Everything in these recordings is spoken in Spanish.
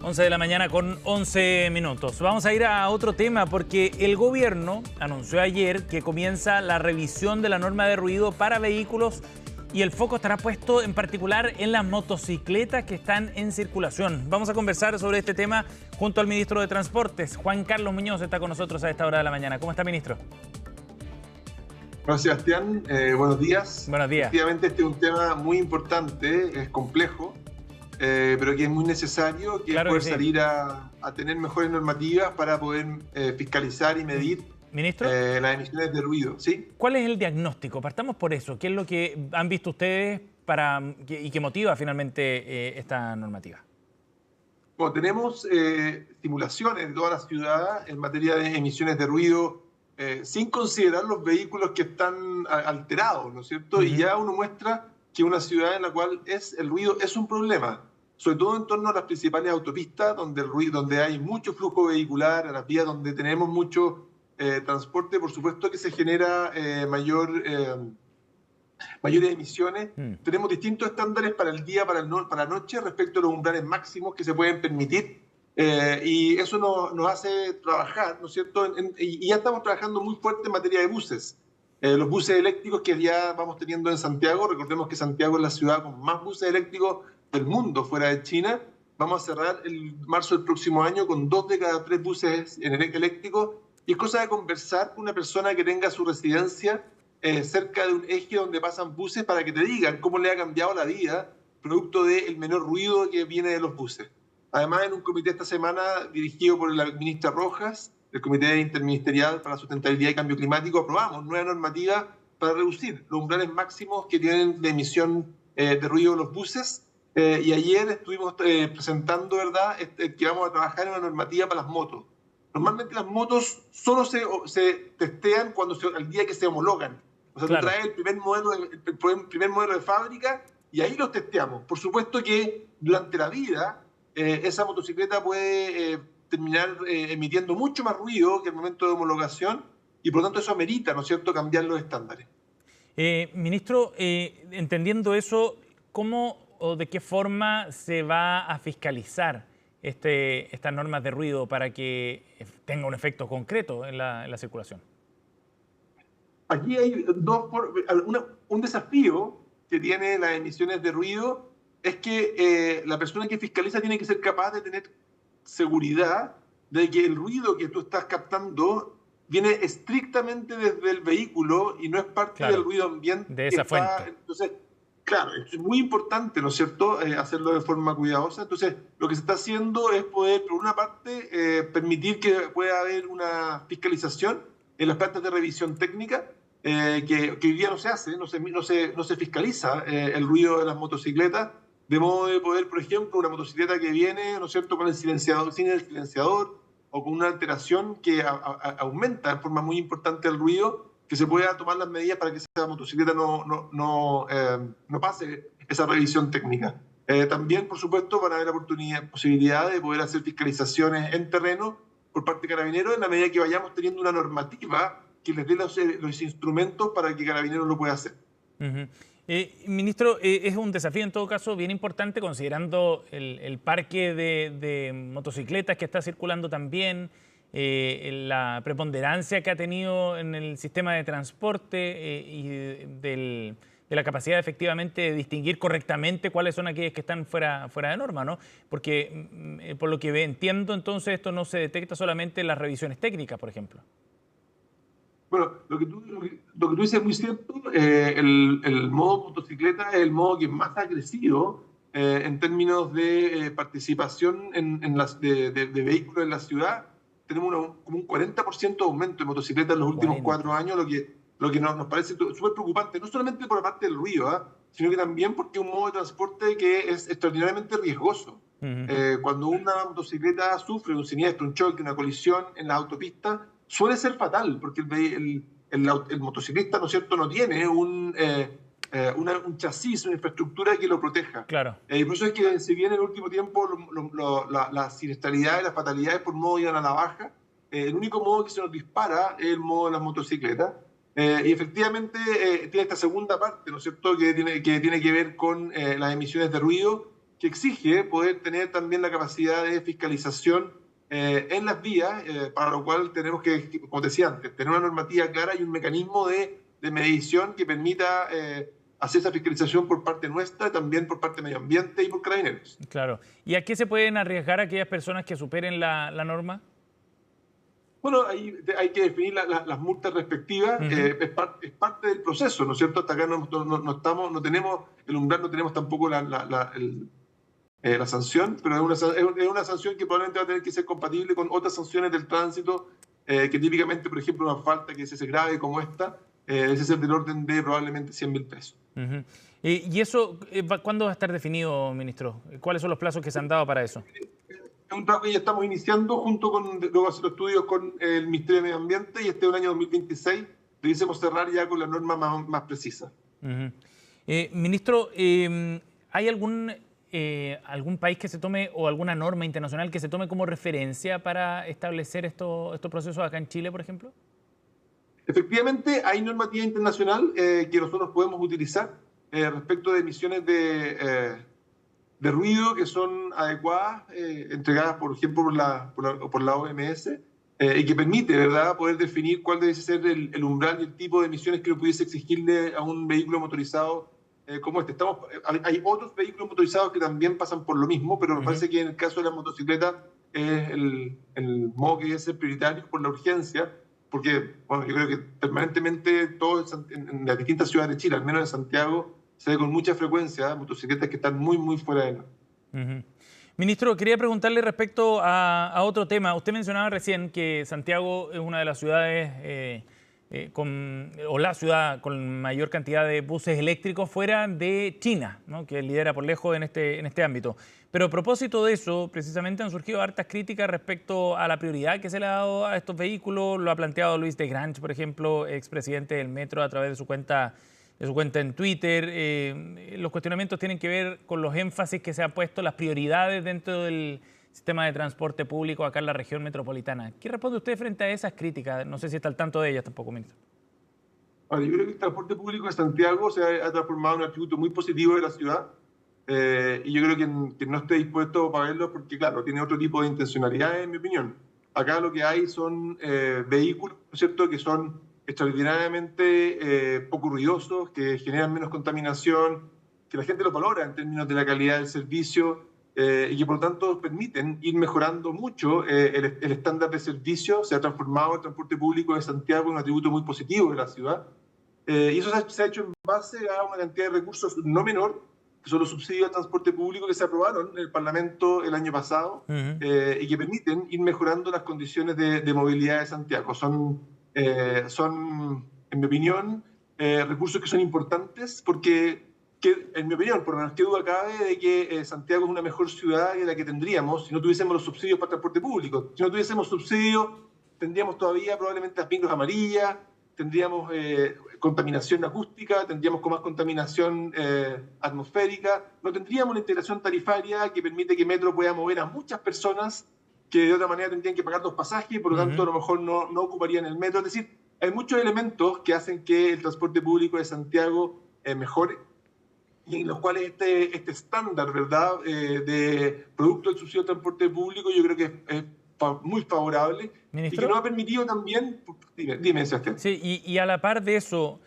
11 de la mañana con 11 minutos. Vamos a ir a otro tema porque el gobierno anunció ayer que comienza la revisión de la norma de ruido para vehículos y el foco estará puesto en particular en las motocicletas que están en circulación. Vamos a conversar sobre este tema junto al ministro de Transportes. Juan Carlos Muñoz está con nosotros a esta hora de la mañana. ¿Cómo está, ministro? Hola, Sebastián, buenos días. Buenos días. Efectivamente, este es un tema muy importante, es complejo, pero que es muy necesario Claro poder que sí. salir a tener mejores normativas para poder fiscalizar y medir Ministro, las emisiones de ruido, ¿sí? ¿cuál es el diagnóstico? Partamos por eso. ¿Qué es lo que han visto ustedes y que motiva finalmente esta normativa? Bueno, tenemos simulaciones de toda la ciudad en materia de emisiones de ruido, sin considerar los vehículos que están alterados, ¿no es cierto? Y ya uno muestra que una ciudad en la cual el ruido es un problema, sobre todo en torno a las principales autopistas, donde hay mucho flujo vehicular, a las vías donde tenemos mucho transporte, por supuesto que se genera mayores emisiones. Tenemos distintos estándares para el día, para la noche, respecto a los umbrales máximos que se pueden permitir. Y eso nos hace trabajar, ¿no es cierto? Y ya estamos trabajando muy fuerte en materia de buses. Los buses eléctricos que ya vamos teniendo en Santiago, recordemos que Santiago es la ciudad con más buses eléctricos del mundo fuera de China. Vamos a cerrar el marzo del próximo año con 2 de cada 3 buses eléctricos. Y es cosa de conversar con una persona que tenga su residencia cerca de un eje donde pasan buses para que te digan cómo le ha cambiado la vida producto del menor ruido que viene de los buses. Además, en un comité esta semana dirigido por la ministra Rojas, el Comité Interministerial para la Sustentabilidad y Cambio Climático, aprobamos nueva normativa para reducir los umbrales máximos que tienen de emisión de ruido los buses. Y ayer estuvimos presentando, ¿verdad?, que vamos a trabajar en una normativa para las motos. Normalmente las motos solo se testean al día que se homologan. O sea, Claro. tú traes el primer modelo de fábrica y ahí los testeamos. Por supuesto que durante la vida esa motocicleta puede terminar emitiendo mucho más ruido que el momento de homologación y por lo tanto eso amerita, ¿no es cierto?, cambiar los estándares. Ministro, entendiendo eso, ¿cómo o de qué forma se va a fiscalizar estas normas de ruido para que tenga un efecto concreto en la circulación? Aquí hay un desafío que tiene las emisiones de ruido, es que la persona que fiscaliza tiene que ser capaz de tener seguridad de que el ruido que tú estás captando viene estrictamente desde el vehículo y no es parte del ruido ambiente. De esa fuente. Entonces, claro, es muy importante, ¿no es cierto?, hacerlo de forma cuidadosa. Entonces, lo que se está haciendo es poder, por una parte, permitir que pueda haber una fiscalización en las plantas de revisión técnica, que hoy día no se hace, no se fiscaliza el ruido de las motocicletas, de modo de poder, por ejemplo, una motocicleta que viene, ¿no es cierto?, con el silenciador, sin el silenciador, o con una alteración que aumenta de forma muy importante el ruido, que se pueda tomar las medidas para que esa motocicleta no pase esa revisión técnica. También, por supuesto, van a haber posibilidad de poder hacer fiscalizaciones en terreno por parte de Carabineros en la medida que vayamos teniendo una normativa que les dé los instrumentos para que Carabineros lo pueda hacer. Ministro, es un desafío en todo caso bien importante considerando el parque de motocicletas que está circulando también, la preponderancia que ha tenido en el sistema de transporte y de la capacidad efectivamente de distinguir correctamente cuáles son aquellas que están fuera de norma, ¿no? Porque por lo que entiendo, entonces esto no se detecta solamente en las revisiones técnicas, por ejemplo. Bueno, lo que tú dices es muy cierto. El modo motocicleta es el modo que más ha crecido en términos de participación de vehículos en la ciudad. Tenemos como un 40% de aumento de motocicletas en los últimos 4 años, lo que nos parece súper preocupante, no solamente por la parte del ruido, sino que también porque es un modo de transporte que es extraordinariamente riesgoso. Cuando una motocicleta sufre un siniestro, un choque, una colisión en la autopista, suele ser fatal, porque el motociclista, ¿no es cierto?, no tiene un chasis, una infraestructura que lo proteja. Claro. Por eso es que, si bien en el último tiempo las siniestralidades, las fatalidades por modo iban a la baja, el único modo que se nos dispara es el modo de las motocicletas. Y efectivamente tiene esta segunda parte, ¿no es cierto?, que tiene que ver con las emisiones de ruido, que exige poder tener también la capacidad de fiscalización en las vías, para lo cual tenemos que, como te decía antes, tener una normativa clara y un mecanismo de medición que permita hacer esa fiscalización por parte nuestra, también por parte de medio ambiente y por carabineros. Claro. ¿Y a qué se pueden arriesgar aquellas personas que superen la norma? Bueno, hay que definir las multas respectivas, es parte del proceso, ¿no es cierto? Hasta acá no tenemos el umbral, no tenemos tampoco la sanción, pero es una sanción que probablemente va a tener que ser compatible con otras sanciones del tránsito, que típicamente, por ejemplo, una falta que se grave como esta, ese es del orden de probablemente 100.000 pesos. ¿Y eso cuándo va a estar definido, ministro? ¿Cuáles son los plazos que se han dado para eso? Es un trabajo que ya estamos iniciando junto con, luego hacer los estudios con el Ministerio de Medio Ambiente, y el año 2026 debiésemos cerrar ya con la norma más precisa. Ministro, ¿hay algún país que se tome o alguna norma internacional que se tome como referencia para establecer estos procesos acá en Chile, por ejemplo? Efectivamente, hay normativa internacional que nosotros podemos utilizar respecto de emisiones de ruido que son adecuadas, entregadas, por ejemplo, por la OMS, y que permite, ¿verdad?, poder definir cuál debe ser el umbral y el tipo de emisiones que pudiese exigirle a un vehículo motorizado como este. Hay otros vehículos motorizados que también pasan por lo mismo, pero me parece que en el caso de la motocicleta es el modo que debe ser prioritario por la urgencia, porque bueno, yo creo que permanentemente en las distintas ciudades de Chile, al menos en Santiago, se ve con mucha frecuencia motocicletas que están muy fuera de la... Ministro, quería preguntarle respecto a otro tema. Usted mencionaba recién que Santiago es una de las ciudades o la ciudad con mayor cantidad de buses eléctricos fuera de China, ¿no?, que lidera por lejos en este ámbito. Pero a propósito de eso, precisamente han surgido hartas críticas respecto a la prioridad que se le ha dado a estos vehículos. Lo ha planteado Luis de Grange, por ejemplo, expresidente del Metro, a través de su cuenta en Twitter. Los cuestionamientos tienen que ver con los énfasis que se han puesto, las prioridades dentro del sistema de transporte público acá en la región metropolitana. ¿Qué responde usted frente a esas críticas? No sé si está al tanto de ellas tampoco, ministro. Yo creo que el transporte público de Santiago se ha transformado en un atributo muy positivo de la ciudad, y yo creo que no esté dispuesto a pagarlo porque, claro, tiene otro tipo de intencionalidad, en mi opinión. Acá lo que hay son vehículos, ¿no es cierto?, que son extraordinariamente poco ruidosos, que generan menos contaminación, que la gente lo valora en términos de la calidad del servicio, y que por lo tanto permiten ir mejorando mucho el estándar de servicio. Se ha transformado el transporte público de Santiago en un atributo muy positivo de la ciudad, y eso se ha hecho en base a una cantidad de recursos no menor, que son los subsidios al transporte público que se aprobaron en el Parlamento el año pasado, y que permiten ir mejorando las condiciones de movilidad de Santiago. Son, en mi opinión, recursos que son importantes porque, en mi opinión, por lo menos, qué duda cabe de que Santiago es una mejor ciudad que la que tendríamos si no tuviésemos los subsidios para el transporte público. Si no tuviésemos subsidios, tendríamos todavía probablemente las micros amarillas, tendríamos contaminación acústica, tendríamos con más contaminación atmosférica, no tendríamos una integración tarifaria que permite que Metro pueda mover a muchas personas que de otra manera tendrían que pagar 2 pasajes y por lo tanto a lo mejor no ocuparían el metro. Es decir, hay muchos elementos que hacen que el transporte público de Santiago mejore, y en los cuales este estándar, ¿verdad?, de producto del subsidio de transporte público, yo creo que es muy favorable. ¿Ministro? Y que nos ha permitido también... Dime, Sebastián. Sí, y a la par de eso,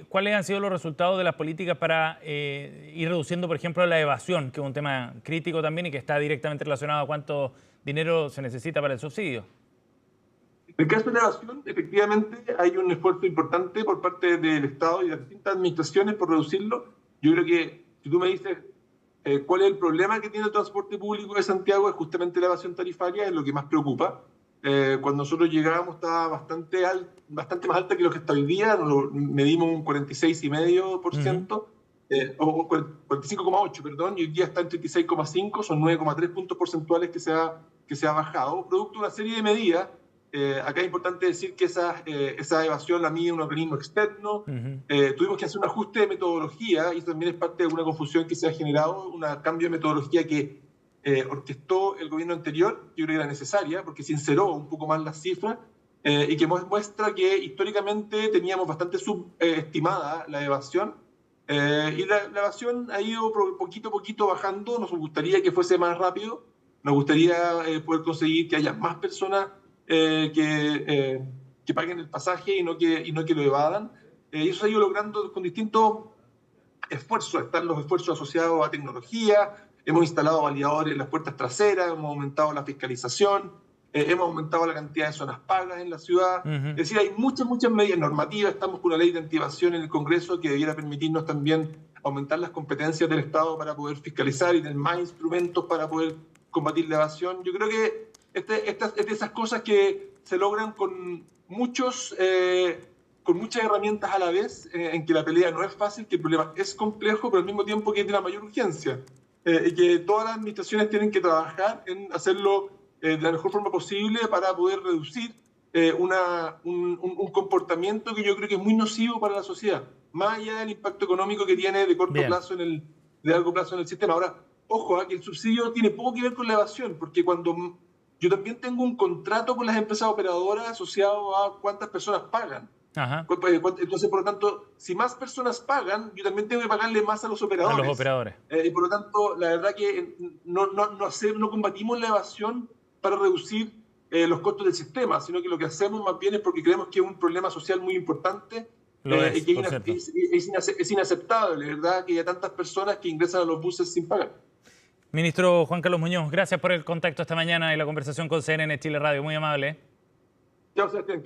¿cuáles han sido los resultados de las políticas para ir reduciendo, por ejemplo, la evasión, que es un tema crítico también y que está directamente relacionado a cuánto dinero se necesita para el subsidio? En el caso de la evasión, efectivamente, hay un esfuerzo importante por parte del Estado y de las distintas administraciones por reducirlo. Yo creo que, si tú me dices cuál es el problema que tiene el transporte público de Santiago, es justamente la evasión tarifaria, es lo que más preocupa. Cuando nosotros llegábamos estaba bastante más alta que lo que está hoy día, medimos un 46,5%, o 45,8%, perdón, y hoy día está en 36,5%, son 9,3 puntos porcentuales que se ha bajado, producto de una serie de medidas. Acá es importante decir que esa evasión la mide un organismo externo. Tuvimos que hacer un ajuste de metodología, y eso también es parte de una confusión que se ha generado, un cambio de metodología que orquestó el gobierno anterior. Yo creo que era necesaria porque sinceró un poco más las cifras, y que muestra que históricamente teníamos bastante subestimada la evasión, Y la evasión ha ido poquito a poquito bajando. Nos gustaría que fuese más rápido. Nos gustaría poder conseguir que haya más personas que paguen el pasaje y no que lo evadan. Y eso se ha ido logrando con distintos esfuerzos. Están los esfuerzos asociados a tecnología. Hemos instalado validadores en las puertas traseras, hemos aumentado la fiscalización, hemos aumentado la cantidad de zonas pagas en la ciudad. Es decir, hay muchas medidas normativas. Estamos con una ley de antievasión en el Congreso que debiera permitirnos también aumentar las competencias del Estado para poder fiscalizar y tener más instrumentos para poder combatir la evasión. Yo creo que es de esas cosas que se logran con muchas herramientas a la vez, en que la pelea no es fácil, que el problema es complejo, pero al mismo tiempo que es de la mayor urgencia. Y que todas las administraciones tienen que trabajar en hacerlo de la mejor forma posible para poder reducir un comportamiento que yo creo que es muy nocivo para la sociedad, más allá del impacto económico que tiene de corto plazo de largo plazo en el sistema. Ahora, ojo, que el subsidio tiene poco que ver con la evasión, porque cuando yo también tengo un contrato con las empresas operadoras asociado a cuántas personas pagan. Ajá. Entonces, por lo tanto, si más personas pagan, yo también tengo que pagarle más a los operadores. A los operadores. Y por lo tanto, la verdad que no combatimos la evasión para reducir los costos del sistema, sino que lo que hacemos más bien es porque creemos que es un problema social muy importante y que es inaceptable, ¿verdad?, que haya tantas personas que ingresan a los buses sin pagar. Ministro Juan Carlos Muñoz, gracias por el contacto esta mañana y la conversación con CNN Chile Radio. Muy amable. Chao, Sebastián.